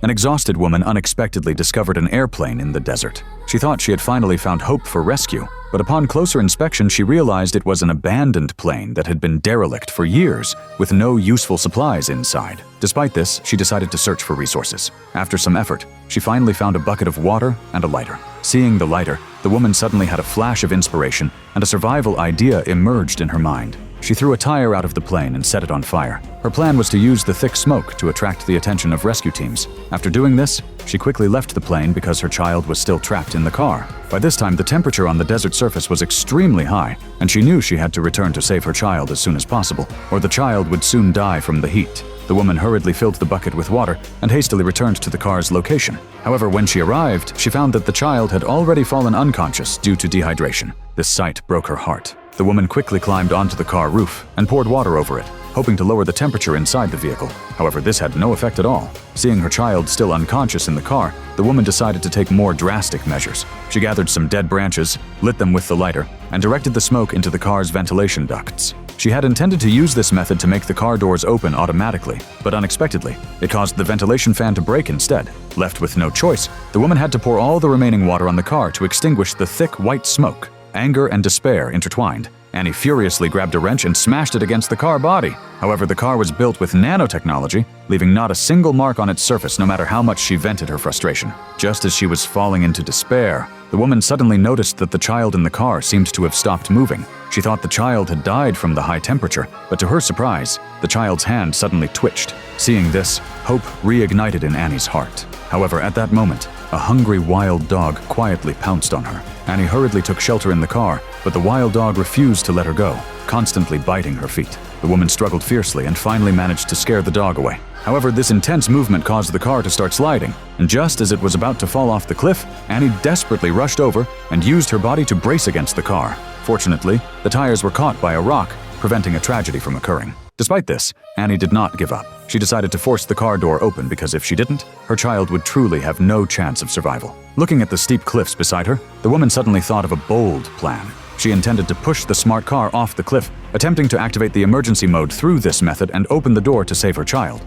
An exhausted woman unexpectedly discovered an airplane in the desert. She thought she had finally found hope for rescue, but upon closer inspection she realized it was an abandoned plane that had been derelict for years, with no useful supplies inside. Despite this, she decided to search for resources. After some effort, she finally found a bucket of water and a lighter. Seeing the lighter, the woman suddenly had a flash of inspiration, and a survival idea emerged in her mind. She threw a tire out of the plane and set it on fire. Her plan was to use the thick smoke to attract the attention of rescue teams. After doing this, she quickly left the plane because her child was still trapped in the car. By this time, the temperature on the desert surface was extremely high, and she knew she had to return to save her child as soon as possible, or the child would soon die from the heat. The woman hurriedly filled the bucket with water and hastily returned to the car's location. However, when she arrived, she found that the child had already fallen unconscious due to dehydration. This sight broke her heart. The woman quickly climbed onto the car roof and poured water over it, hoping to lower the temperature inside the vehicle. However, this had no effect at all. Seeing her child still unconscious in the car, the woman decided to take more drastic measures. She gathered some dead branches, lit them with the lighter, and directed the smoke into the car's ventilation ducts. She had intended to use this method to make the car doors open automatically, but unexpectedly, it caused the ventilation fan to break instead. Left with no choice, the woman had to pour all the remaining water on the car to extinguish the thick white smoke. Anger and despair intertwined. Annie furiously grabbed a wrench and smashed it against the car body. However, the car was built with nanotechnology, leaving not a single mark on its surface no matter how much she vented her frustration. Just as she was falling into despair, the woman suddenly noticed that the child in the car seemed to have stopped moving. She thought the child had died from the high temperature, but to her surprise, the child's hand suddenly twitched. Seeing this, hope reignited in Annie's heart. However, at that moment, a hungry wild dog quietly pounced on her. Annie hurriedly took shelter in the car, but the wild dog refused to let her go, constantly biting her feet. The woman struggled fiercely and finally managed to scare the dog away. However, this intense movement caused the car to start sliding, and just as it was about to fall off the cliff, Annie desperately rushed over and used her body to brace against the car. Fortunately, the tires were caught by a rock, preventing a tragedy from occurring. Despite this, Annie did not give up. She decided to force the car door open because if she didn't, her child would truly have no chance of survival. Looking at the steep cliffs beside her, the woman suddenly thought of a bold plan. She intended to push the smart car off the cliff, attempting to activate the emergency mode through this method and open the door to save her child.